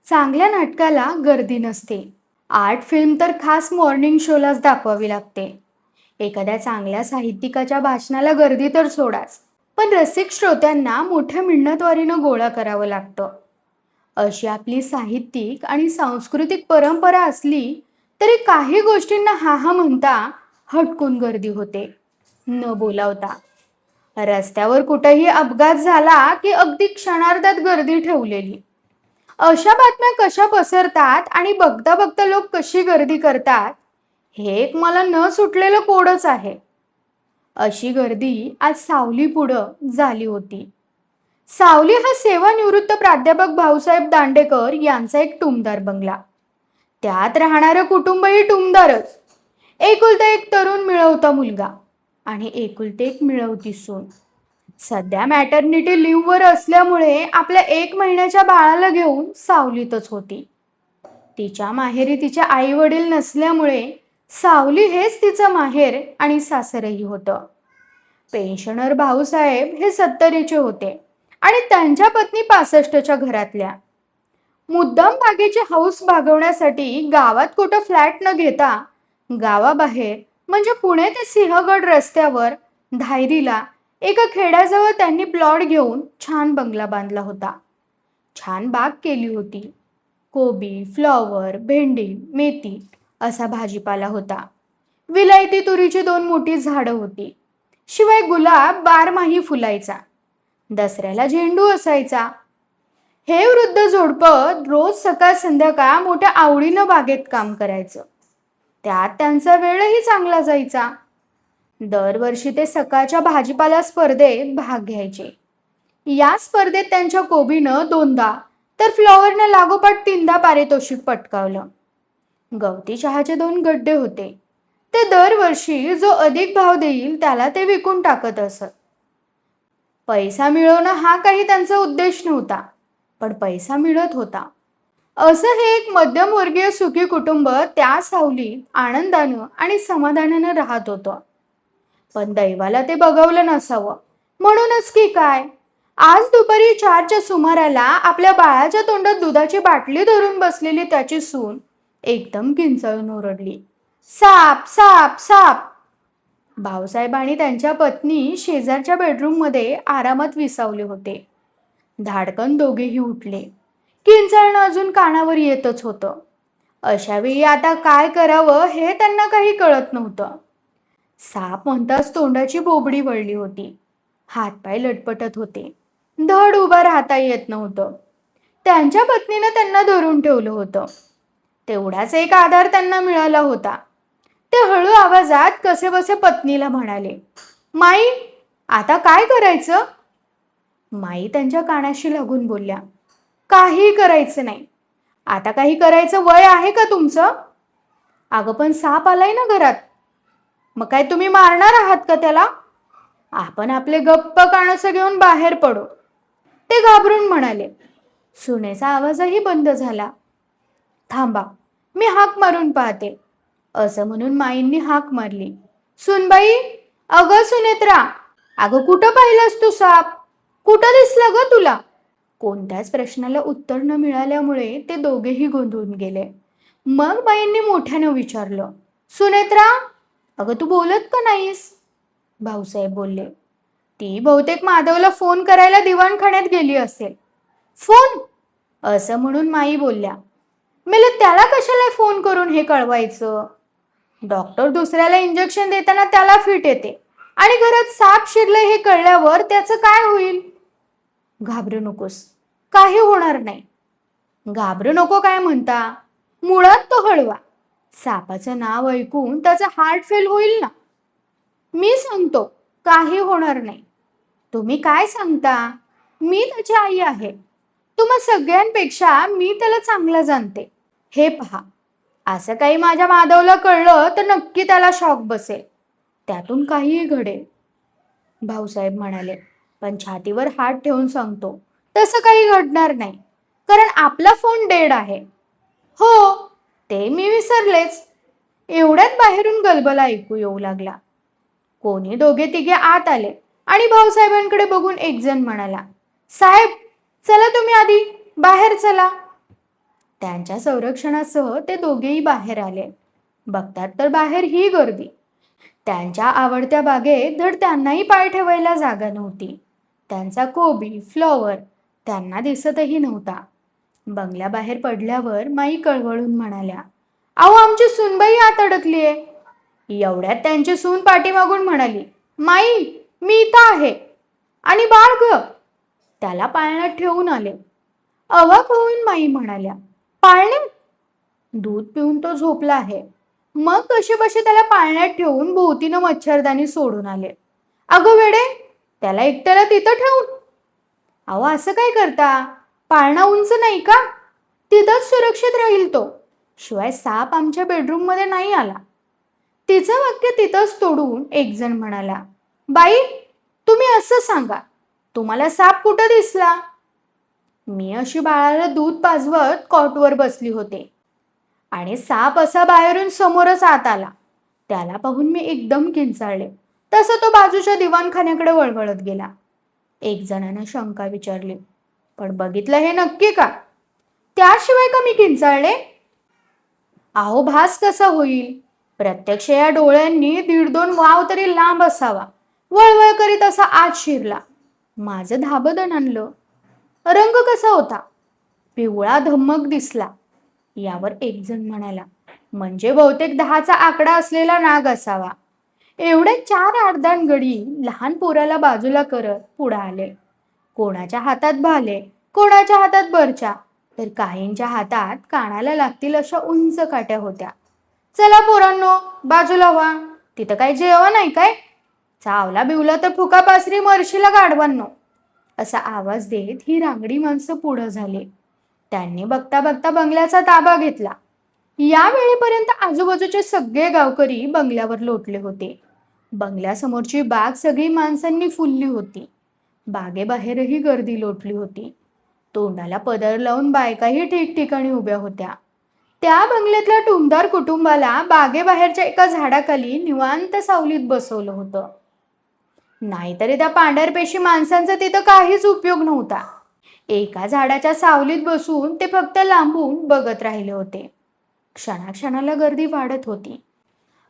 चांगल्या नाटकाला गर्दी नसते. आर्ट फिल्म तर खास मॉर्निंग शोलाच दाखवावी लागते. एखाद्या चांगल्या साहित्यिकाच्या भाषणाला गर्दी तर सोडाच, पण रसिक श्रोत्यांना मोठ्या मिन्नतवारीनं गोळा करावं लागतं. अशी आपली साहित्यिक आणि सांस्कृतिक परंपरा असली तरी काही गोष्टींना हा हा म्हणता हटकून गर्दी होते, न बोलावता. रस्त्यावर कुठेही अपघात झाला की अगदी क्षणार्धात गर्दी ठेवलेली. अशा बातम्या कशा पसरतात आणि बघता बघता लोक कशी गर्दी करतात, हे एक मला न सुटलेलं कोडच आहे. अशी गर्दी आज सावली पुढं झाली होती. सावली हा सेवानिवृत्त प्राध्यापक भाऊसाहेब दांडेकर यांचा एक टुमदार बंगला. त्यात राहणारं कुटुंबही टुमदारच. एकुलता एक तरुण मिळवता मुलगा आणि एकुलते एक मिळवती सून. सध्या मॅटर्निटी लिव्हवर असल्यामुळे आपल्या 1 महिन्याच्या बाळाला घेऊन सावलीतच होती. तिच्या माहेरी तिचे आई वडील नसल्यामुळे सावली हेच तिचं माहेर आणि सासरही होतं. पेन्शनर भाऊसाहेब हे 70चे होते आणि त्यांच्या पत्नी 65च्या घरातल्या. मुद्दाम बागेची हौस भागवण्यासाठी गावात कुठं फ्लॅट न घेता गावाबाहेर म्हणजे पुणे ते सिंहगड रस्त्यावर धायरीला एका खेड्याजवळ त्यांनी प्लॉट घेऊन छान बंगला बांधला होता. छान बाग केली होती. कोबी, फ्लॉवर, भेंडी, मेथी असा भाजीपाला होता. विलायती तुरीची 2 मोठी झाडं होती. शिवाय गुलाब बारमाही फुलायचा. दसऱ्याला झेंडू असायचा. हे वृद्ध जोडपं रोज सकाळ संध्याकाळ मोठ्या आवडीनं बागेत काम करायचं. त्यात त्यांचा वेळही चांगला जायचा. दरवर्षी ते सकाळच्या भाजीपाला स्पर्धेत भाग घ्यायचे. या स्पर्धेत त्यांच्या कोबीनं 2दा तर फ्लॉवरनं लागोपाठ 3दा पारितोषिक पटकावलं. गवती चहाचे 2 गड्डे होते. ते दरवर्षी जो अधिक भाव देईल त्याला ते विकून टाकत असत. पैसा मिळवणं हा काही त्यांचा उद्देश नव्हता, पण पैसा मिळत होता. असं हे एक मध्यमवर्गीय सुखी कुटुंब त्या सावलीत आनंदानं आणि समाधानानं राहत होतं. पण दैवाला ते बघवलं नसावं. म्हणूनच की काय, आज दुपारी 4च्या सुमाराला आपल्या बाळाच्या तोंडात दुधाची बाटली धरून बसलेली त्याची सून एकदम किंचाळून ओरडली, साप साप साप. भाऊसाहेब आणि त्यांच्या पत्नी शेजारच्या बेडरूममध्ये आरामात विसावले होते. धाडकन दोघेही उठले. किंचाळणं अजून कानावर येतच होतं. अशावेळी आता काय करावं हे त्यांना काही कळत नव्हतं. साप म्हणताच तोंडाची बोबडी वळली होती. हातपाय लटपटत होते. धड उभा राहता येत नव्हतं. त्यांच्या पत्नीनं त्यांना धरून ठेवलं होतं. तेवढाच एक आधार त्यांना मिळाला होता. ते हळू आवाजात कसेबसे पत्नीला म्हणाले, माई, आता काय करायचं? माई त्यांच्या कानाशी लागून बोलल्या, काही करायचं नाही. आता काही करायचं वय आहे का तुमचं? अगं पण साप आलाय ना घरात. मग काय तुम्ही मारणार आहात का त्याला? आपण आपले गप्प कानसं घेऊन बाहेर पडू. ते घाबरून म्हणाले. सुनेचा आवाजही बंद झाला. थांबा, मी हाक मारून पाहते. असं म्हणून माईंनी हाक मारली. सुनबाई, अगं सुनेत्रा, अगं कुठं पाहिलंस तू साप? कुठं दिसला ग तुला? कोणत्याच प्रश्नाला उत्तर न मिळाल्यामुळे ते दोघेही गोंधळून गेले. मग बाईंनी मोठ्यानं विचारलं, सुनेत्रा, अगं तू बोलत का नाहीस? भाऊसाहेब बोलले, ती बहुतेक माधवला फोन करायला दिवाणखान्यात गेली असेल. फोन? असं म्हणून माई बोलल्या, मेले त्याला कशाला फोन करून हे कळवायचं? डॉक्टर दुसऱ्याला इंजेक्शन देताना त्याला फिट येते आणि घरात साप शिरले हे कळल्यावर त्याचं काय होईल? घाबरू नकोस, काही होणार नाही. घाबरू नको काय म्हणता? मुळात तो हळवा. सापाचं नाव ऐकून त्याचा हार्ट फेल होईल ना. मी सांगतो, काही होणार नाही. तुम्ही काय सांगता? मी त्याची आई आहे. तुम्हा सगळ्यांपेक्षा मी त्याला चांगलं जाणते. हे पहा, असं काही माझ्या माधवला कळलं तर नक्की त्याला शॉक बसेल. त्यातून काहीही घडेल. भाऊसाहेब म्हणाले, पण छातीवर हात ठेवून सांगतो, तसं काही घडणार नाही. कारण आपला फोन डेड आहे. हो, ते मी विसरलेच. एवढ्यात बाहेरून गलबला ऐकू येऊ लागला. कोणी दोघे तिघे आत आले आणि भाऊसाहेबांकडे बघून एक जण म्हणाला, साहेब, चला तुम्ही आधी बाहेर चला. त्यांच्या संरक्षणासह ते दोघेही बाहेर आले. बघतात तर बाहेर ही गर्दी. त्यांच्या आवडत्या बागेत धड त्यांनाही पाय ठेवायला जागा नव्हती. त्यांचा कोबी, फ्लॉवर त्यांना दिसतही नव्हता. बंगल्याबाहेर पडल्यावर माई कळवळून म्हणाल्या, अहो आमची सूनबाई आत अडकलीये. एवढ्यात त्यांची सून पाठीमागून म्हणाली, माई मी इथं आहे. आणि बाळ ग, त्याला पाळण्यात ठेवून आले. अवाक होऊन माई म्हणाल्या, पाळण्यात? दूध पिऊन तो झोपला आहे. मग कशीबशी त्याला पाळण्यात ठेवून भोवतीनं मच्छरदाणी सोडून आले. अगं वेडे, त्याला एकट्याला तिथं ठेवून? अहो असं काय करता? पाळणा उंच नाही का? तिथंच सुरक्षित राहील तो. शिवाय साप आमच्या बेडरूम मध्ये नाही आला. तिचं वाक्य तिथंच तोडून एक जण म्हणाला, बाई तुम्ही असं सांगा, तुम्हाला साप कुठं दिसला? मी अशी बाळाला दूध पाजवत कॉटवर बसली होते आणि साप असा बाहेरून समोरच आत आला. त्याला पाहून मी एकदम किंचाळले. तसं तो बाजूच्या दिवाणखान्याकडे वळवळत गेला. एक जणानं शंका विचारली, पण बघितलं हे नक्की का? त्याशिवाय का मी किंचाळले? अहो भास कसा होईल? प्रत्यक्ष या डोळ्यांनी 1.5-2 वाव तरी लांब असावा. वळवळ करीत असा आत शिरला. माझं धाबं दणाणलं. रंग कसा होता? पिवळा धम्मक दिसला. यावर एक जण म्हणाला, म्हणजे बहुतेक 10चा आकडा असलेला नाग असावा. एवढे 4-8 गडी लहान पोराला बाजूला करत पुढे आले. कोणाच्या हातात भाले, कोणाच्या हातात बर्च्या, तर काहींच्या हातात कानाला लागतील अशा उंच काट्या होत्या. चला पोरांनो बाजूला व्हा, तिथं काय जेवण नाही काय? चावला बिवला तर फुका पासरी मरशीला गाढवांनो. असा आवाज देत ही रांगडी माणसं पुढं झाली. त्यांनी बघता बघता बंगल्याचा ताबा घेतला. या वेळेपर्यंत आजूबाजूचे सगळे गावकरी बंगल्यावर लोटले होते. बंगल्यासमोरची बाग सगळी माणसांनी फुलली होती. बागेबाहेरही गर्दी लोटली होती. तोंडाला पदर लावून बायकाही ठिकठिकाणी उभ्या होत्या. त्या बंगल्यातल्या टुमदार कुटुंबाला बागेबाहेरच्या एका झाडाखाली निवांत सावलीत बसवलं होतं. नाहीतरी त्या पांढरपेशी माणसांचा तिथं काहीच उपयोग नव्हता. एका झाडाच्या सावलीत बसून ते फक्त लांबून बघत राहिले होते. क्षणाक्षणाला गर्दी वाढत होती.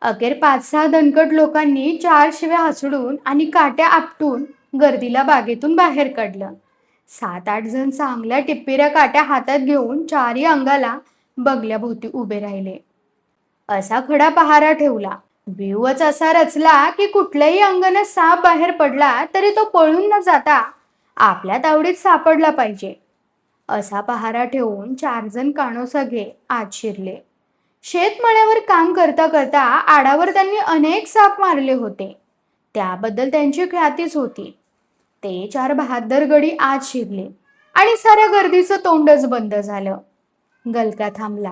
अखेर 5-6 दणकट लोकांनी 4 शिव्या हसडून आणि काट्या आपटून गर्दीला बागेतून बाहेर काढलं. 7-8 जण चांगल्या टिप्पिऱ्या काट्या हातात घेऊन चारही अंगाला बंगल्याभोवती उभे राहिले. असा खडा पहारा ठेवला. व्यूवच असा रचला की कुठल्याही अंगाने साप बाहेर पडला तरी तो पळून न जाता आपल्या तावडीत सापडला पाहिजे. असा पहारा ठेवून 4 जण कानोसाघे आत शिरले. शेतमळ्यावर काम करता करता आडावर त्यांनी अनेक साप मारले होते. त्याबद्दल त्यांची ख्यातीच होती. ते 4 बहादर गडी आत शिरले आणि साऱ्या गर्दीचं तोंडच बंद झालं. गलका थांबला.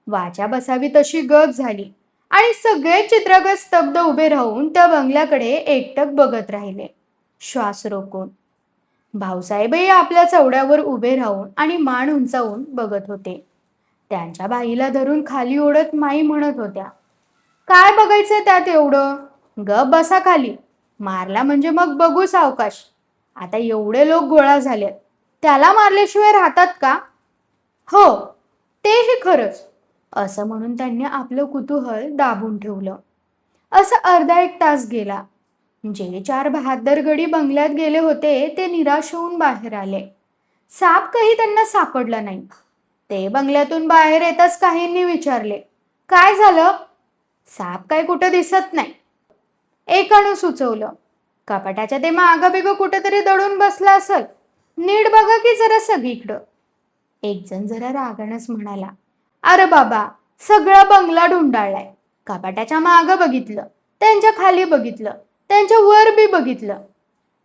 वाचा बसावी तशी गप झाली आणि सगळे चित्रगत स्तब्ध उभे राहून त्या बंगल्याकडे एकटक बघत राहिले, श्वास रोखून. भाऊसाहेबही आपल्या चौड्यावर उभे राहून आणि मान उंचावून बघत होते. त्यांच्या बाईला धरून खाली ओढत माई म्हणत होत्या, काय बघायचं त्यात एवढं? गप बसा खाली. मारला म्हणजे मग बघू सावकाश. आता एवढे लोक गोळा झालेत, त्याला मारल्याशिवाय राहतात का? हो तेही खरंच, असं म्हणून त्यांनी आपलं कुतूहल दाबून ठेवलं. असं अर्धा एक तास गेला. जे 4 बहादर गडी बंगल्यात गेले होते ते निराश होऊन बाहेर आले. साप काही त्यांना सापडला नाही. ते बंगल्यातून बाहेर येताच काहींनी विचारले, काय झालं? साप काय कुठं दिसत नाही. एकानं सुचवलं, कपाटाच्या ते मागं बिगं कुठेतरी दडून बसला असल, नीट बघा की जरा सगळीकडं. एक जण जरा रागानच म्हणाला, अरे बाबा सगळा बंगला ढुंडाळलाय. कपाटाच्या मागं बघितलं, त्यांच्या खाली बघितलं, त्यांच्या वर बी बघितलं,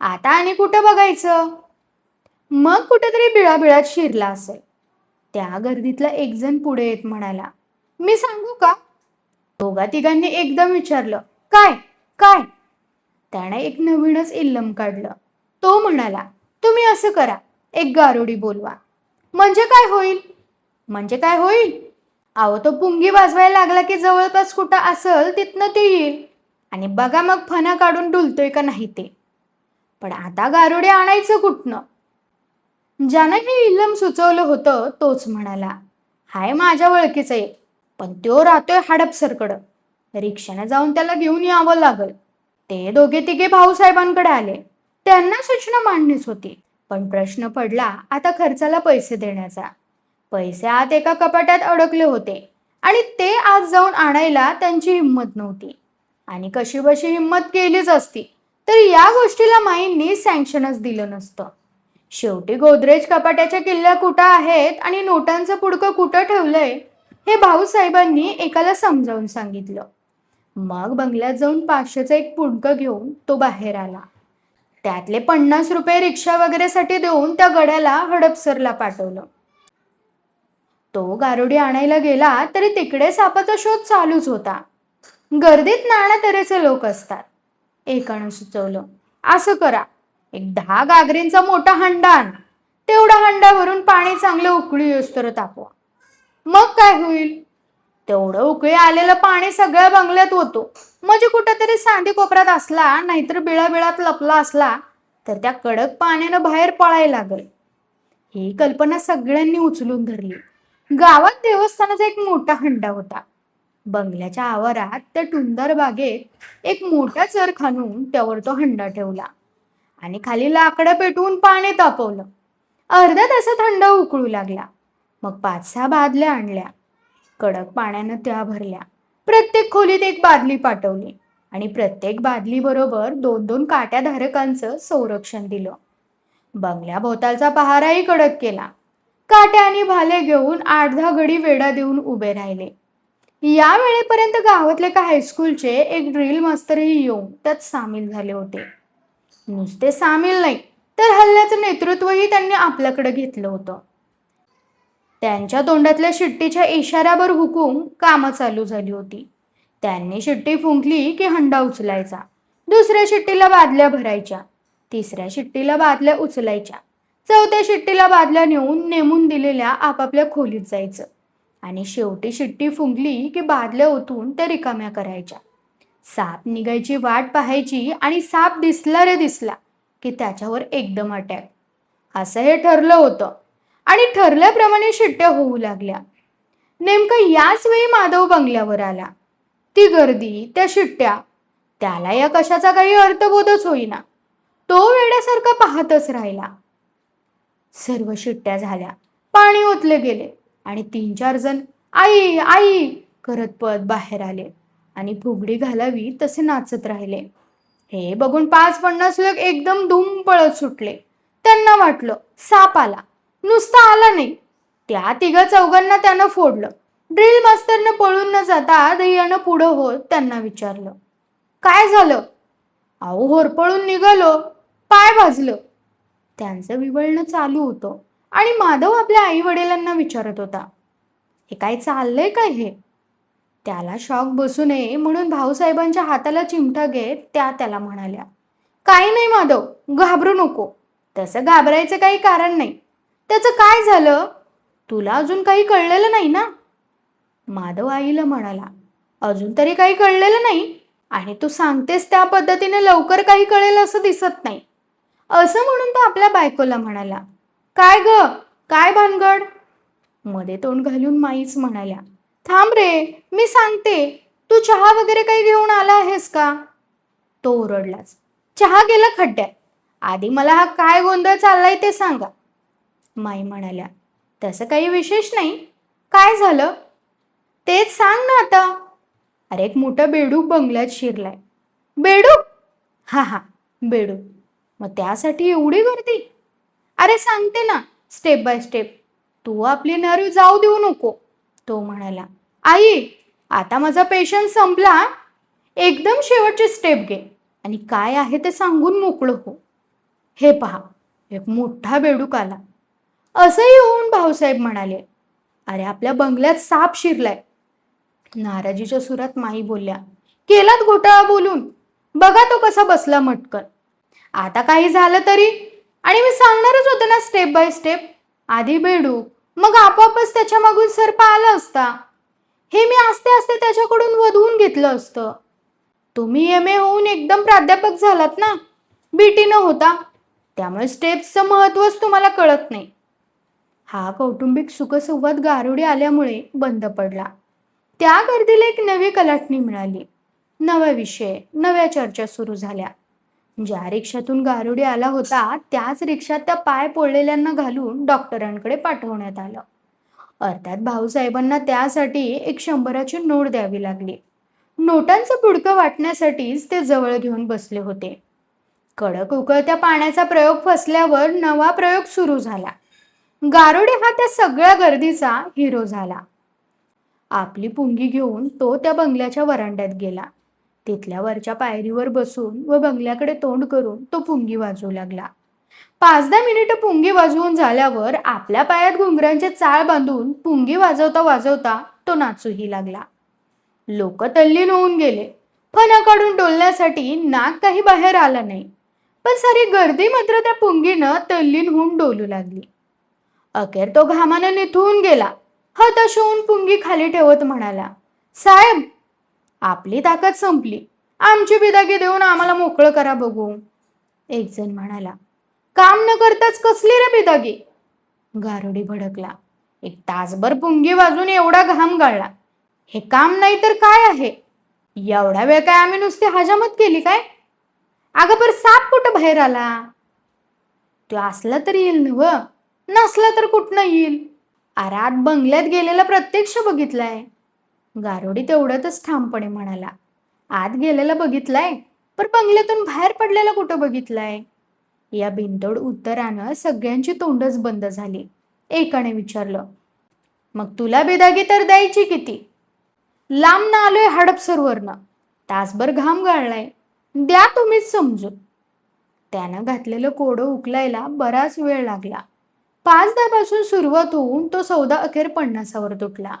आता आणि कुठं बघायचं? मग कुठेतरी बिळाबिळात शिरला असेल. त्या गर्दीतला एक जण पुढे येत म्हणाला, मी सांगू का? दोघा तिघांनी एकदम विचारलं, काय काय? त्याने एक नवीनच इल्लम काढलं. तो म्हणाला, तुम्ही असं करा, एक गारुडी बोलवा. म्हणजे काय होईल? म्हणजे काय होईल? अहो तो पुंगी वाजवायला लागला की जवळपास कुठं असल तिथनं ते येईल आणि बघा मग फणा काढून डुलतोय का नाही ते. पण आता गारुडे आणायचं कुठनं? ज्यानं हे इल्लम सुचवलं होतं तोच म्हणाला, हाय माझ्या ओळखीचा एक, पण तो राहतोय हडपसरकडं. रिक्षाने जाऊन त्याला घेऊन यावं लागल. ते दोघे तिघे भाऊसाहेबांकडे आले. त्यांना सूचना मांडणीच होती. पण प्रश्न पडला आता खर्चाला पैसे देण्याचा. पैसे आत एका कपाट्यात अडकले होते आणि ते आज जाऊन आणायला त्यांची हिंमत नव्हती. आणि कशीबशी हिंमत केलीच असती तर या गोष्टीला माईंनी सँक्शनच दिलं नसतं. शेवटी गोदरेज कपाट्याच्या किल्ल्या कुठं आहेत आणि नोटांचं पुडकं कुठं ठेवलंय हे भाऊसाहेबांनी एकाला समजावून सांगितलं. मग बंगल्यात जाऊन 500चं एक पुडकं घेऊन तो बाहेर आला. त्यातले 50 रुपये रिक्षा वगैरेसाठी देऊन त्या गड्याला हडपसरला पाठवलं. तो गारुडी आणायला गेला तरी तिकडे सापाचा शोध चालूच होता. गर्दीत नाना तऱ्हेचे लोक असतात. एकानं सुचवलं, असं करा, एक 10 गागरींचा मोठा हंडा आण. तेवढा हंडा भरून पाणी चांगलं उकळी येऊस्तर तापवा. मग काय होईल? तेवढं उकळी आलेलं पाणी सगळ्या बंगल्यात होतो. म्हणजे कुठेतरी सांदी कोपऱ्यात असला नाहीतर बिळाबिळात लपला असला तर त्या कडक पाण्यानं बाहेर पळायला लागल. ही कल्पना सगळ्यांनी उचलून धरली. गावात देवस्थानाचा एक मोठा हंडा होता. बंगल्याच्या आवारात त्या टुंदर बागेत एक मोठा चर खणून त्यावर तो हंडा ठेवला आणि खाली लाकडं पेटवून पाणी तापवलं. अर्ध्या तासात हंडा उकळू लागला. मग 5-6 बादल्या आणल्या. कडक पाण्यानं त्या भरल्या. प्रत्येक खोलीत एक बादली पाठवली आणि प्रत्येक बादली बरोबर 2-2 काट्याधारकांचं संरक्षण दिलं. बंगल्याभोवतालचा पहाराही कडक केला. काट्या आणि भाले घेऊन 8-10 गडी वेढा देऊन उभे राहिले. या वेळेपर्यंत गावातले एका हायस्कूलचे एक ड्रिल मास्तरही येऊन त्यात सामील झाले होते. नुसते सामील नाही तर हल्ल्याचं नेतृत्वही त्यांनी आपल्याकडे घेतलं होतं. त्यांच्या तोंडातल्या शिट्टीच्या इशाऱ्यावर हुकूम कामं चालू झाली होती. त्यांनी शिट्टी फुंकली की हंडा उचलायचा. दुसऱ्या शिट्टीला बादल्या भरायच्या. तिसऱ्या शिट्टीला बादल्या उचलायच्या. चौथ्या शिट्टीला बादल्या नेमून दिलेल्या आपापल्या खोलीत जायचं. आणि शेवटी शिट्टी फुंकली की बादल्या ओतून त्या रिकाम्या करायच्या. साप निघायची वाट पाहायची आणि साप दिसला रे दिसला की त्याच्यावर एकदम अटॅक. असं हे ठरलं होतं आणि ठरल्याप्रमाणे शिट्ट्या होऊ लागल्या. नेमकं याच वेळी माधव बंगल्यावर आला. ती गर्दी, त्या शिट्ट्या, त्याला या कशाचा काही अर्थबोधच होईना. तो वेड्यासारखा पाहतच राहिला. सर्व शिट्ट्या झाल्या. पाणी ओतले गेले आणि 3-4 जण आई आई करत पळत बाहेर आले आणि फुगडी घालावी तसे नाचत राहिले. हे बघून 5-50 लोक एकदम धूम पळत सुटले. त्यांना वाटलं साप आला. नुसता आला नाही, त्या 3-4 त्यानं फोडलं. ड्रिल मास्तरनं पळून न जाता दैयानं पुढं होत त्यांना विचारलं, काय झालं? अहो होरपळून निघालो, पाय भाजलं. त्यांचं विवळणं चालू होतं आणि माधव आपल्या आई वडिलांना विचारत होता, हे काय चाललंय काय हे? त्याला शॉक बसू नये म्हणून भाऊसाहेबांच्या हाताला चिमटा घेत त्या त्याला म्हणाल्या, काही नाही माधव, घाबरू नको. तसं घाबरायचं काही कारण नाही. त्याचं काय झालं? तुला अजून काही कळलेलं नाही ना? माधव आईला म्हणाला, अजून तरी काही कळलेलं नाही आणि तू सांगतेस त्या पद्धतीने लवकर काही कळेल असं दिसत नाही. असं म्हणून तो आपल्या बायकोला म्हणाला, काय ग, काय भानगड? मध्ये तोंड घालून माईच म्हणाल्या, थांब रे, मी सांगते. तू चहा वगैरे काही घेऊन आला आहेस का? तो ओरडलाच, चहा गेला खड्ड्यात. आधी मला हा काय गोंधळ चाललाय ते सांगा. माई म्हणाल्या, तसं काही विशेष नाही. काय झालं? तेच सांग ना आता. अरे एक मोठा बेडूक बंगल्यात शिरलाय. बेडूक? हा हा, बेडूक. मग त्यासाठी एवढी गर्दी? अरे सांगते ना, स्टेप बाय स्टेप. तू आपली नर्व जाऊ देऊ नको. तो म्हणाला, आई, आता माझा पेशन्स संपला. एकदम शेवटची स्टेप घे आणि काय आहे ते सांगून मोकळं हो. हे पहा, एक मोठा बेडूक आला. असंही होऊन भाऊसाहेब म्हणाले, अरे आपल्या बंगल्यात साप शिरलाय. नाराजीच्या सुरात माई बोलल्या, केलात घोटाळा बोलून. बघा तो कसा बसला मटकन. आता काही झालं तरी, आणि मी सांगणारच होते ना स्टेप बाय स्टेप. आधी बेडूक, मग आपोआपच त्याच्या मागून सर्प आला असता. हे मी आस्ते आस्ते त्याच्याकडून वधवून घेतलं असतं. तुम्ही MA होऊन एकदम प्राध्यापक झालात ना, BT न होता. त्यामुळे स्टेप्सचं महत्वच तुम्हाला कळत नाही. हा कौटुंबिक सुखसंवाद गारुडी आल्यामुळे बंद पडला. त्या गर्दीला एक नवी कलाटणी मिळाली. नवा विषय, नव्या चर्चा सुरू झाल्या. ज्या रिक्षातून गारुडी आला होता त्याच रिक्षात त्या पाय पोळलेल्यांना घालून डॉक्टरांकडे पाठवण्यात आलं. अर्थात भाऊसाहेबांना त्यासाठी एक 100ची नोट द्यावी लागली. नोटांचं पुडकं वाटण्यासाठीच ते जवळ घेऊन बसले होते. कडक उकळत्या पाण्याचा प्रयोग फसल्यावर नवा प्रयोग सुरू झाला. गारुडी हा त्या सगळ्या गर्दीचा हिरो झाला. आपली पुंगी घेऊन तो त्या बंगल्याच्या वरांड्यात गेला. तिथल्या वरच्या पायरीवर बसून व बंगल्याकडे तोंड करून तो पुंगी वाजवू लागला. 5-10 मिनिटं पुंगी वाजवून झाल्यावर आपल्या पायात घुंगरांचे चाळ बांधून पुंगी वाजवता वाजवता तो नाचूही लागला. लोक तल्लीन होऊन गेले. फणा काढून डोलण्यासाठी नाक काही बाहेर आला नाही. पण सारी गर्दी मात्र त्या पुंगीनं तल्लीन होऊन डोलू लागली. अखेर तो घामानं निथळून गेला. हताश होऊन पुंगी खाली ठेवत म्हणाला, साहेब, आपली ताकद संपली. आमची बिदागी देऊन आम्हाला मोकळं करा बघू. एक जण म्हणाला, काम न करताच कसली रे बिदागी? गारुडी भडकला. 1 तासभर पुंगी वाजून एवढा घाम गाळला. हे काम नाही तर काय आहे? एवढा वेळ काय आम्ही नुसती हजामत केली काय? अगं पर साप कुठं बाहेर आला? तो असला तर येईल नव, नसला तर कुठनं येईल? अरे आत बंगल्यात गेलेला प्रत्यक्ष बघितलाय. गारुडी तेवढ्यातच ठामपणे म्हणाला, आत गेलेला बघितलाय, पण बंगल्यातून बाहेर पडलेला कुठं बघितलाय? या बिनतोड उत्तरानं सगळ्यांची तोंडच बंद झाली. एकाने विचारलं, मग तुला बेदागी तर द्यायची किती? लांब ना आलोय हडपसरवरनं, तासभर घाम गाळलाय, द्या तुम्हीच समजून. त्यानं घातलेलं कोडं उकलायला बराच वेळ लागला. 5-10 पासून सुरुवात होऊन तो सौदा अखेर 50वर तुटला.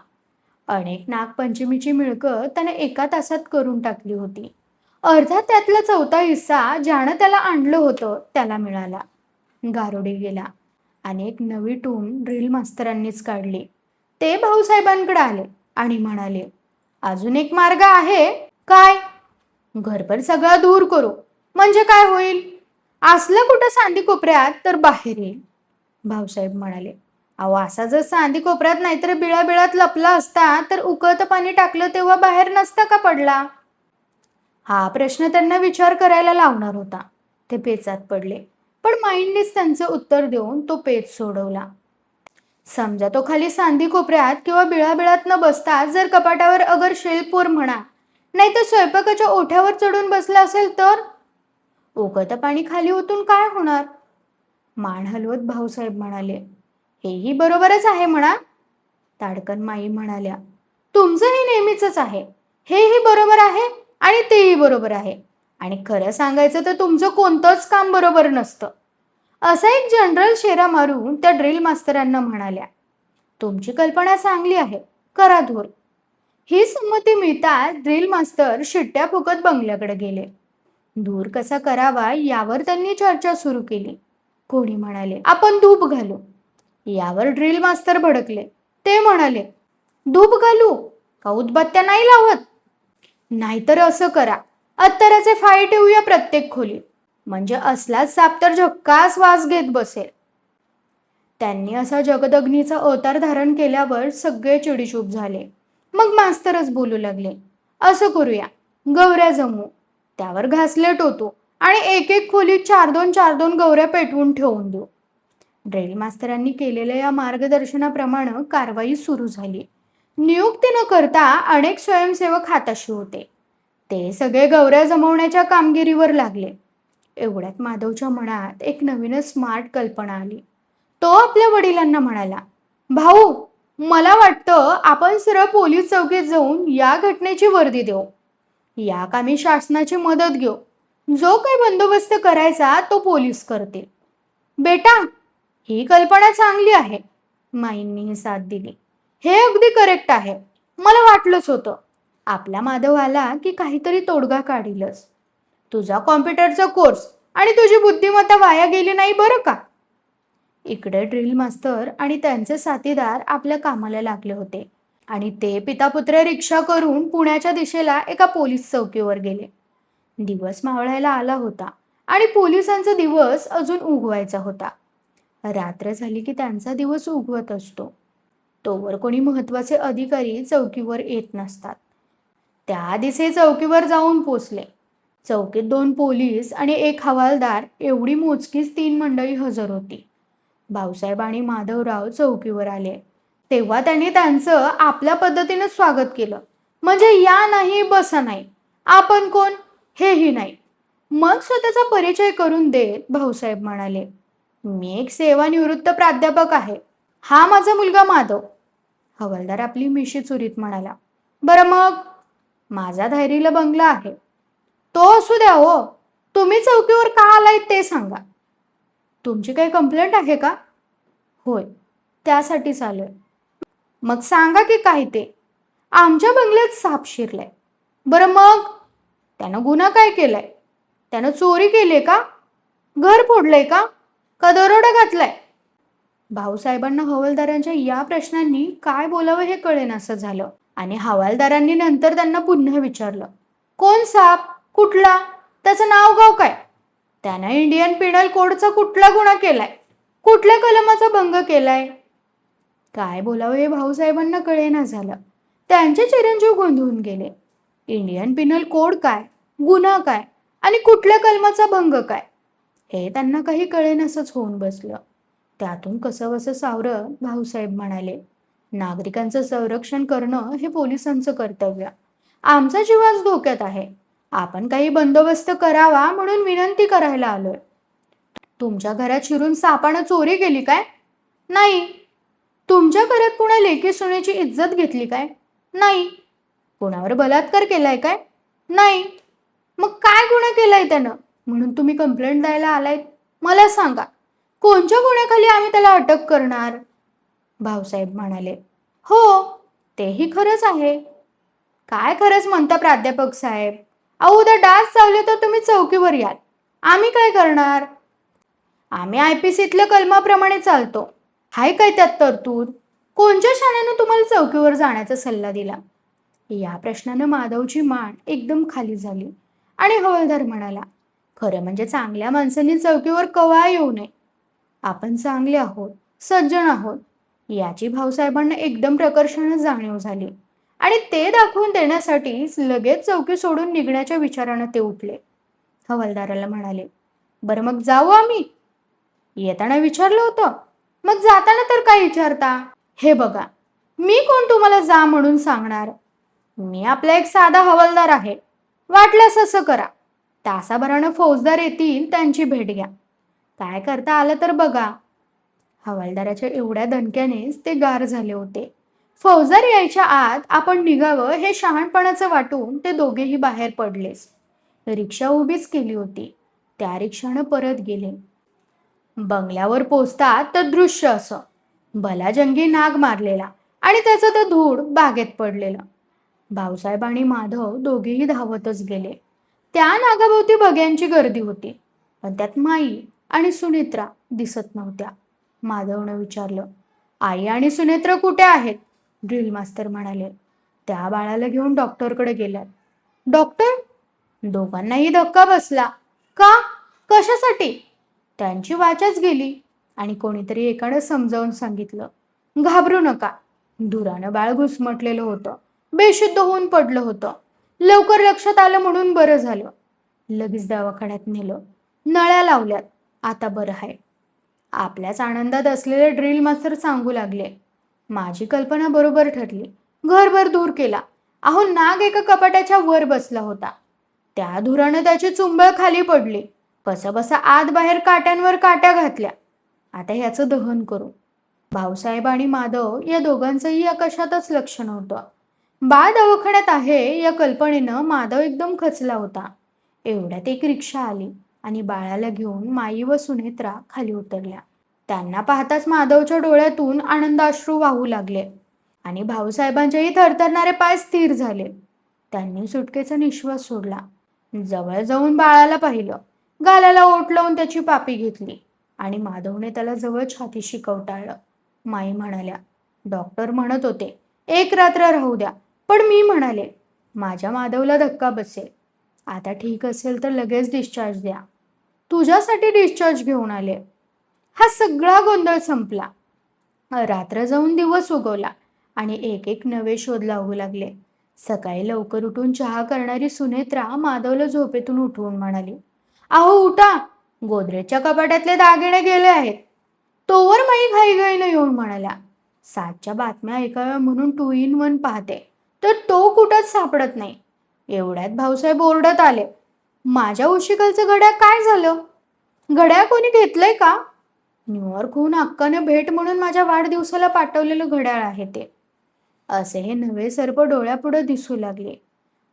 अनेक नागपंचमीची मिळकत त्याने 1 तासात करून टाकली होती. अर्थात त्यातला 4था हिस्सा ज्यानं त्याला आणलं होतं त्याला मिळाला. गारुडी गेला. अनेक नवी टून ड्रिल मास्तरांनीच काढली. ते भाऊसाहेबांकडे आले आणि म्हणाले, अजून एक मार्ग आहे. काय? घरभर सगळं दूर करू. म्हणजे काय होईल? असलं कुठं सांदी कोपऱ्यात तर बाहेर येईल. भाऊसाहेब म्हणाले, अहो असा जर सांदी कोपऱ्यात नाहीतर बिळाबिळात लपला असता तर उकळतं पाणी टाकलं तेव्हा बाहेर नसता का पडला? हा प्रश्न त्यांना विचार करायला लावणार होता. ते पेचात पडले. पण माईंनीच त्यांचं उत्तर देऊन तो पेच सोडवला. समजा तो खाली सांदी कोपऱ्यात किंवा बिळाबिळात न बसता जर कपाटावर अगर शेल्फवर म्हणा, नाही तर स्वयंपाकाच्या ओठ्यावर चढून बसला असेल तर उकळतं पाणी खाली ओतून काय होणार? मान हलवत भाऊसाहेब म्हणाले, हेही बरोबरच आहे म्हणा. ताडकन माई म्हणाल्या, तुमचंही नेहमीच आहे. हेही बरोबर आहे आणि तेही बरोबर आहे. आणि खरं सांगायचं तर तुमचं कोणतंच काम बरोबर नसतं. असा एक जनरल शेरा मारून त्या ड्रिल मास्तरांना म्हणाल्या, तुमची कल्पना चांगली आहे, करा धूर. ही संमती मिळताच ड्रिल मास्तर शिट्ट्या फुकत बंगल्याकडे गेले. धूर कसा करावा यावर त्यांनी चर्चा सुरू केली. कोणी म्हणाले, आपण धूप घालू. यावर ड्रिल मास्तर भडकले. ते म्हणाले, धूप घालू का उदबत्त्या नाही लावत? नाहीतर असं करा, अत्तराचे फाळे ठेवूया प्रत्येक खोलीत. म्हणजे असलाच साप तर झक्कास वास घेत बसेल. त्यांनी असा जगदग्नीचा अवतार धारण केल्यावर सगळे चिडीचूप झाले. मग मास्तरच बोलू लागले, असं करूया, गौऱ्या जमू, त्यावर घासलेट होतो आणि एक एक खोलीत 4-2 गौऱ्या पेटवून ठेवून देऊ. ड्रिल मास्तरांनी केलेल्या या मार्गदर्शनाप्रमाणे कारवाई सुरू झाली. नियुक्ती न करता अनेक स्वयंसेवक हाताशी होते. ते सगळे गौऱ्या जमवण्याच्या कामगिरीवर लागले. एवढ्यात माधवच्या मनात एक नवीनच स्मार्ट कल्पना आली. तो आपल्या वडिलांना म्हणाला, भाऊ, मला वाटतं आपण सरळ पोलीस चौकीत जाऊन या घटनेची वर्दी देऊ. या कामी शासनाची मदत घेऊ. जो काही बंदोबस्त करायचा तो पोलीस करतील. बेटा, ही कल्पना चांगली आहे. माईंनीही साथ दिली. हे अगदी करेक्ट आहे. मला वाटलंच होतं. आपला माधव आला की काहीतरी तोडगा काढीलच. तुझा कॉम्प्युटरचा कोर्स आणि तुझी बुद्धिमत्ता वाया गेली नाही बरं का? इकडे ड्रिल मास्तर आणि त्यांचे साथीदार आपल्या कामाला लागले होते आणि ते पितापुत्र रिक्षा करून पुण्याच्या दिशेला एका पोलीस चौकीवर गेले. दिवस मावळायला आला होता आणि पोलिसांचा दिवस अजून उगवायचा होता. रात्र झाली की त्यांचा दिवस उगवत असतो. तोवर कोणी महत्वाचे अधिकारी चौकीवर येत नसतात. त्याआधीच हे चौकीवर जाऊन पोचले. चौकीत 2 पोलीस आणि 1 हवालदार एवढी मोजकीच 3 मंडळी हजर होती. भाऊसाहेब आणि माधवराव चौकीवर आले. तेव्हा त्यांनी त्यांचं आपल्या पद्धतीनं स्वागत केलं. म्हणजे या नाही, बसा नाही. आपण कोण? हेही नाही. मग स्वतःचा परिचय करून देत भाऊसाहेब म्हणाले, मी एक सेवानिवृत्त प्राध्यापक आहे. हा माझा मुलगा माधव. हवालदार आपली मिशी चुरीत म्हणाला, बरं मग? माझा धायरीला बंगला आहे. तो असू द्या हो. तुम्ही चौकीवर का आलाय ते सांगा. तुमची काही कंप्लेंट आहे का? होय, त्यासाठीच आलोय. मग सांगा की काय ते. आमच्या बंगल्यात साप शिरलाय. बरं मग? त्यानं गुन्हा काय केलाय? त्यानं चोरी केली का? घर फोडलंय का? का दरोडा घातलाय? भाऊसाहेबांना हवालदारांच्या या प्रश्नांनी काय बोलावं हे कळेनासं झालं आणि हवालदारांनी नंतर त्यांना पुन्हा विचारलं, कोण साप? कुठला? त्याचं नाव गाव काय? त्यानं इंडियन पिनल कोडचा कुठला गुन्हा केलाय? कुठल्या कलमाचा भंग केलाय? काय बोलावं हे भाऊसाहेबांना कळेना झालं. त्यांचे चिरंजीव गोंधळून गेले. इंडियन पिनल कोड काय? गुन्हा काय? आणि कुठल्या कलमाचा भंग काय? हे त्यांना काही कळेनासंच होऊन बसलं. त्यातून कसंबसं सावरत भाऊसाहेब म्हणाले, नागरिकांचं संरक्षण करणं हे पोलिसांचं कर्तव्य. आमचा जीव आज धोक्यात आहे. आपण काही बंदोबस्त करावा म्हणून विनंती करायला आलोय. तुमच्या घरात शिरून सापानं चोरी केली काय? नाही. तुमच्या घरात कुणा लेकी सुनेची इज्जत घेतली काय? नाही. कुणावर बलात्कार केलाय काय? नाही. मग काय गुन्हा केलाय त्यानं म्हणून तुम्ही कंप्लेंट द्यायला आलाय? मला सांगा. कोणत्या गुन्ह्याखाली आम्ही त्याला अटक करणार? भाऊसाहेब म्हणाले, हो, तेही खरंच आहे. काय खरंच म्हणता प्राध्यापक साहेब? अहो, उद्या डास चावले तर तुम्ही चौकीवर याल. आम्ही काय करणार? आम्ही IPCतल्या कलमाप्रमाणे चालतो. हाय काय त्यात तरतूद? कोणत्या शाळेनं तुम्हाला चौकीवर जाण्याचा सल्ला दिला? या प्रश्नानं माधवची मान एकदम खाली झाली आणि हवालदार म्हणाला, खरं म्हणजे चांगल्या माणसांनी चौकीवर कवा येऊ नये. आपण चांगले आहोत, सज्जन आहोत याची भाऊसाहेबांना एकदम प्रकर्षानं जाणीव झाली आणि ते दाखवून देण्यासाठीच लगेच चौकी सोडून निघण्याच्या विचारानं ते उठले. हवालदाराला म्हणाले, बरं मग जाऊ आम्ही? येताना विचारलं होतं, मग जाताना तर काय विचारता? हे बघा, मी कोण तुम्हाला जा म्हणून सांगणार? मी आपला एक साधा हवालदार आहे. वाटल्यास असं करा, तासाभरानं फौजदार येतील, त्यांची भेट घ्या. काय करता आलं तर बघा. हवालदाराच्या एवढ्या दणक्यानेच ते गार झाले होते. फौजदार यायच्या आत आपण निघावं हे शहाणपणाचं वाटून ते दोघेही बाहेर पडलेच. रिक्षा उभीच केली होती. त्या रिक्षानं परत गेले. बंगल्यावर पोचतात तर दृश्य असं, भलाजंगी नाग मारलेला आणि त्याचं तर धूळ बागेत पडलेलं. भाऊसाहेब आणि माधव दोघेही धावतच गेले. त्या नागाभोवती बघ्यांची गर्दी होती, पण त्यात माई आणि सुनेत्रा दिसत नव्हत्या. माधवनं विचारलं, आई आणि सुनेत्रा कुठे आहेत? ड्रिल मास्तर म्हणाले, त्या बाळाला घेऊन डॉक्टरकडे गेल्यात. डॉक्टर? दोघांनाही धक्का बसला. का? कशासाठी? त्यांची वाचच गेली आणि कोणीतरी एकानं समजावून सांगितलं, घाबरू नका. धुरानं बाळ घुसमटलेलं होतं, बेशुद्ध होऊन पडलं होतं. लवकर लक्षात आलं म्हणून बरं झालं. लगेच दवाखान्यात नेलं, नळ्या लावल्यात, आता बरं आहे. आपल्याच आनंदात असलेले ड्रिल मास्तर सांगू लागले, माझी कल्पना बरोबर ठरली. घरभर धूर केला. अहो, नाग एका कपाटाच्या वर बसला होता. त्या धुरानं त्याची चुंबळ खाली पडली. कसंबसं आत बाहेर काट्यांवर काट्या घातल्या. आता ह्याचं दहन करू. भाऊसाहेब आणि माधव या दोघांचंही या कशातच लक्ष नव्हतं. बाळ दवाखान्यात आहे या कल्पनेनं माधव एकदम खचला होता. एवढ्यात एक रिक्षा आली आणि बाळाला घेऊन माई व सुनेत्रा खाली उतरल्या. त्यांना पाहताच माधवच्या डोळ्यातून आनंदाश्रू वाहू लागले आणि भाऊसाहेबांचेही थरथरणारे पाय स्थिर झाले. त्यांनी सुटकेचा निश्वास सोडला. जवळ जाऊन बाळाला पाहिलं. गालाला ओठ लावून त्याची पापी घेतली आणि माधवने त्याला जवळ छातीशी कवटाळलं. माई म्हणाल्या, डॉक्टर म्हणत होते 1 रात्र राहू द्या, पण मी म्हणाले माझ्या माधवला धक्का बसेल. आता ठीक असेल तर लगेच डिस्चार्ज द्या. तुझ्यासाठी डिस्चार्ज घेऊन आले. हा सगळा गोंधळ संपला. रात्र जाऊन दिवस उगवला आणि एक एक नवे शोध लागू लागले. सकाळी लवकर उठून चहा करणारी सुनेत्रा माधवला झोपेतून उठवून म्हणाली, अहो उठा, गोदरेजच्या कपाटातले दागिने गेले आहेत. तोवर माई घाईघाईनं येऊन म्हणाल्या, 7च्या बातम्या ऐकाव्या म्हणून 2 in 1 पाहते, तर तो कुठंच सापडत नाही. एवढ्यात भाऊसाहेब ओरडत आले, माझ्या उशिकलचं घड्याळ काय झालं? घड्याळ कोणी घेतलंय का? न्यूयॉर्कहून हक्काने भेट म्हणून माझ्या वाढदिवसाला पाठवलेलं घड्याळ आहे ते. असे हे नवे सर्प डोळ्यापुढे दिसू लागले.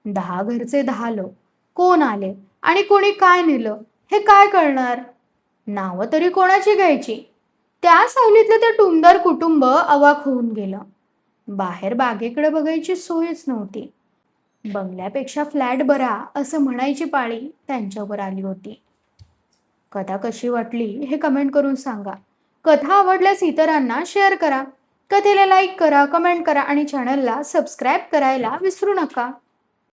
10 घरचे 10 लोक. कोण आले आणि कोणी काय नेलं हे काय कळणार? नावं तरी कोणाची घ्यायची? त्या सावलीतलं ते टुमदार कुटुंब अवाक होऊन गेलं. बाहेर बागेकडे बघायची सोयच नव्हती. बंगल्यापेक्षा फ्लॅट बरा असं म्हणायची पाळी त्यांच्यावर आली होती. कथा कशी वाटली हे कमेंट करून सांगा. कथा आवडल्यास इतरांना शेअर करा. कथेला लाईक करा, कमेंट करा आणि चॅनलला सबस्क्राईब करायला विसरू नका.